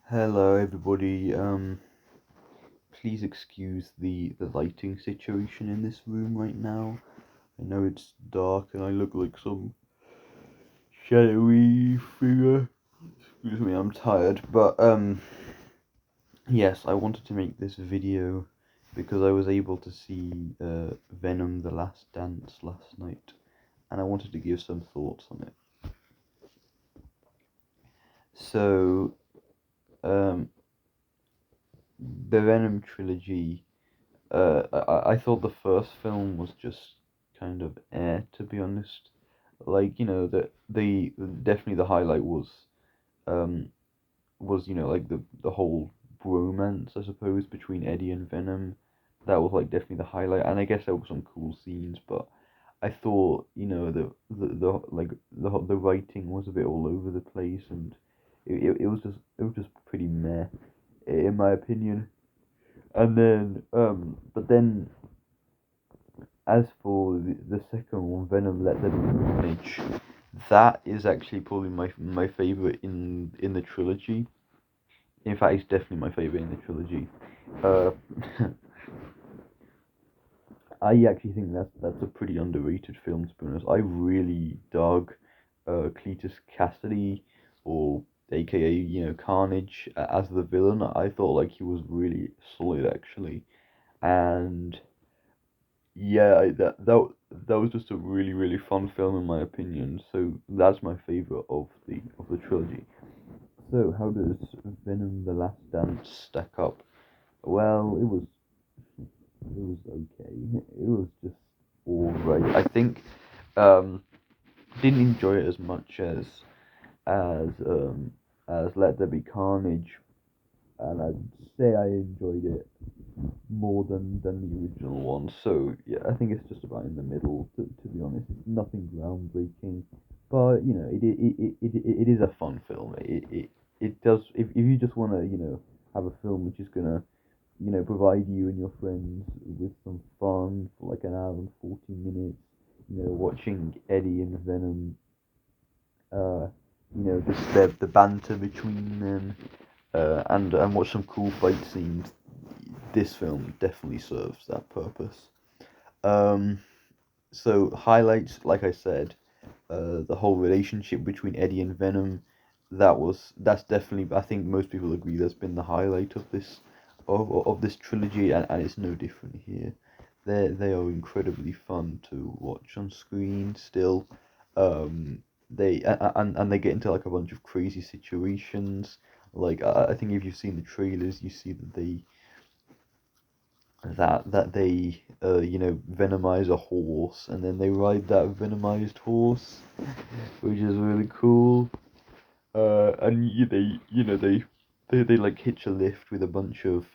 Hello everybody. Please excuse the lighting situation in this room right now. I know it's dark and I look like some shadowy figure. Excuse me, I'm tired. But yes, I wanted to make this video because I was able to see Venom: The Last Dance last night, and I wanted to give some thoughts on it. So, um, the Venom trilogy. I thought the first film was just kind of to be honest. Like, the definitely the highlight um like the whole bromance, I suppose, between Eddie and Venom. That was like definitely the highlight, and I guess there were some cool scenes, but I thought, the like the writing was a bit all over the place, and it was just pretty meh, in my opinion. And then but then as for the second one, Venom Let There Be Carnage, that is actually probably my favorite in the trilogy. In fact, it's definitely my favorite in the trilogy. Uh, I actually think that's a pretty underrated film, to be honest. I really dug Cletus Cassidy, or AKA Carnage, as the villain. I thought like he was really solid actually, and yeah, that was just a really fun film in my opinion. So that's my favorite of the trilogy. So how does Venom: The Last Dance stack up? Well, it was okay. It was just all right. I think didn't enjoy it as much as um as Let There Be Carnage, and I'd say I enjoyed it more than the original one. So yeah, I think it's just about in the middle. To be honest, it's nothing groundbreaking, but it is a fun film. It does, if you just want to have a film which is gonna provide you and your friends with some fun for like an hour and 40 minutes. Watching Eddie and Venom. Uh, just the banter between them, and watch some cool fight scenes. This film definitely serves that purpose. Um, so highlights, like I said, the whole relationship between Eddie and Venom. That's definitely, I think most people agree, that's been the highlight of this trilogy, and it's no different here. They are incredibly fun to watch on screen still. And they get into like a bunch of crazy situations. Like I think if you've seen the trailers, you see that they venomize a horse, and then they ride that venomized horse, which is really cool. And they like hitch a lift with a bunch of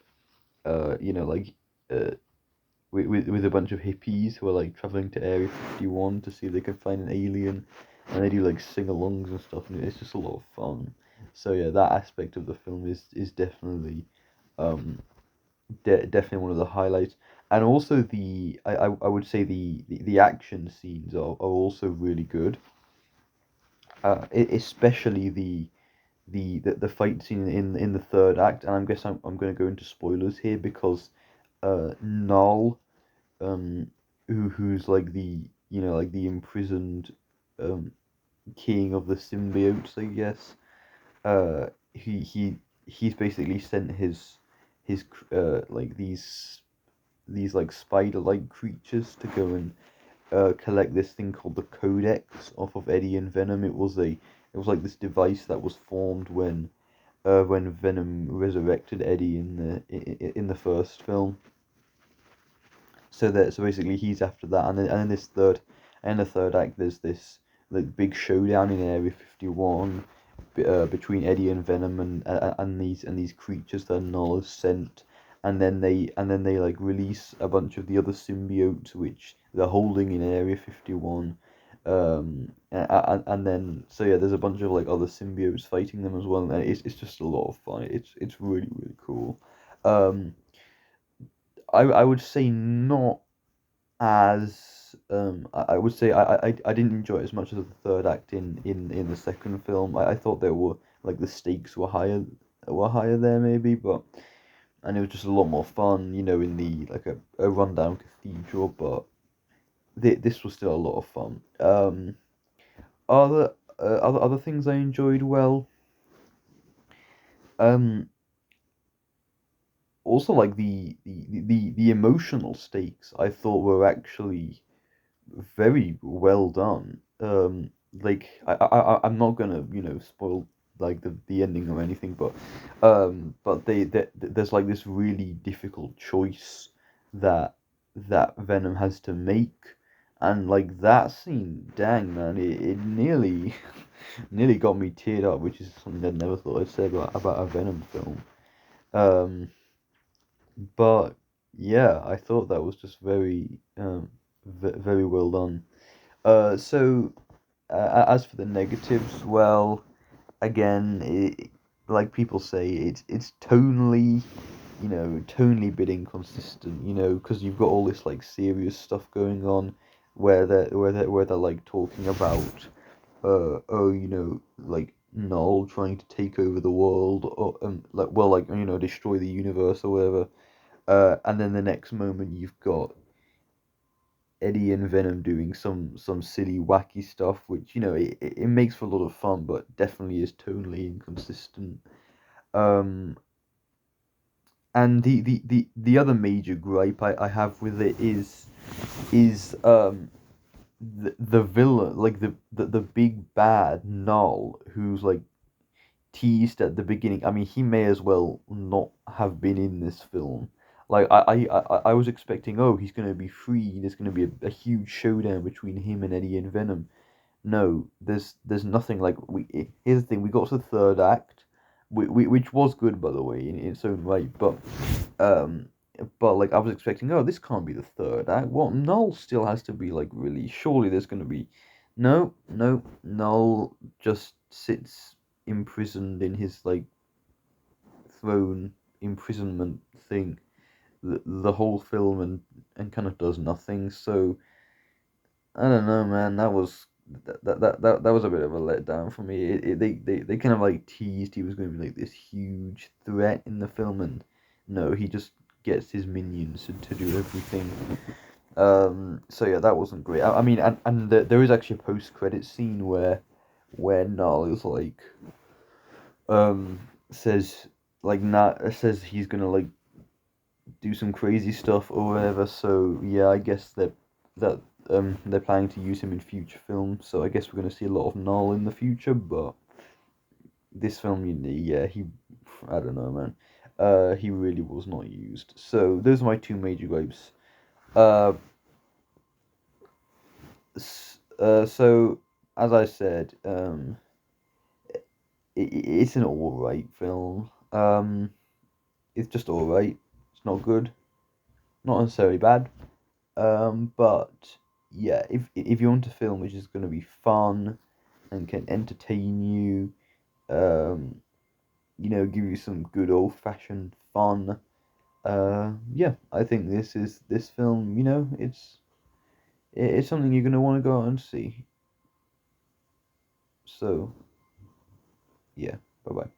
like uh with a bunch of hippies who are like traveling to Area 51 to see if they can find an alien, and they do like sing-alongs and stuff, and it's just a lot of fun. So yeah, that aspect of the film is definitely um definitely one of the highlights. And also I would say the action scenes are also really good. Especially the fight scene in the third act, and I'm going to go into spoilers here because Null, um who's like the imprisoned um king of the symbiotes, I guess. uh he he he's basically sent his like these like spider-like creatures to go and collect this thing called the Codex off of Eddie and Venom. It was like this device that was formed when Venom resurrected Eddie in the first film. So basically he's after that, and then in the third act there's this like big showdown in Area 51, between Eddie and Venom, and these creatures that Null has sent, and then they like release a bunch of the other symbiotes which they're holding in Area 51. And then so yeah, there's a bunch of like other symbiotes fighting them as well, and it's just a lot of fun. It's really cool. um I would say not as I would say I didn't enjoy it as much as the third act in the second film. I thought there were like the stakes were higher were higher there maybe, but and it was just a lot more fun, in the like a rundown cathedral, but this was still a lot of fun. Other things I enjoyed, well, um, also like the emotional stakes I thought were actually very well done. Like I'm not gonna spoil like the ending or anything, but there's like this really difficult choice that Venom has to make, and like that scene, dang man, it nearly nearly got me teared up, which is something I never thought I'd say about a Venom film. Um, but yeah, I thought that was just very very well done. So as for the negatives, well, again, like people say, it's tonally, tonally a bit inconsistent, because you've got all this like serious stuff going on, where they're like talking about, oh, like Null trying to take over the world, or like, well, like, destroy the universe or whatever. And then the next moment you've got Eddie and Venom doing some silly wacky stuff, which it makes for a lot of fun, but definitely is tonally inconsistent. Um, and the other major gripe I have with it is the villain, like the big bad Null, who's like teased at the beginning. I mean, he may as well not have been in this film. Like I was expecting, oh, he's gonna be free. There's gonna be a huge showdown between him and Eddie and Venom. No, there's nothing. Like here's the thing: we got to the third act, which was good by the way in its own right, um, but like I was expecting, oh, this can't be the third act. What Null still has to be like really. Surely there's gonna be, no, no. Null just sits imprisoned in his like throne imprisonment thing the whole film and kind of does nothing. So I don't know, man. That was a bit of a letdown for me. They kind of like teased he was going to be like this huge threat in the film, and no, he just gets his minions to do everything. So yeah, that wasn't great. I mean, and there is actually a post credit scene where Null is like um says says he's gonna like do some crazy stuff or whatever. So yeah, I guess that they're planning to use him in future films. So I guess we're gonna see a lot of Null in the future. But this film, yeah, I don't know, man. He really was not used. So those are my two major gripes. Uh, so as I said, it's an alright film. It's just alright. It's not good, not necessarily bad. But yeah, if you want a film which is going to be fun and can entertain you, um, give you some good old fashioned fun, yeah, I think this film. It's something you're going to want to go out and see. So yeah, bye bye.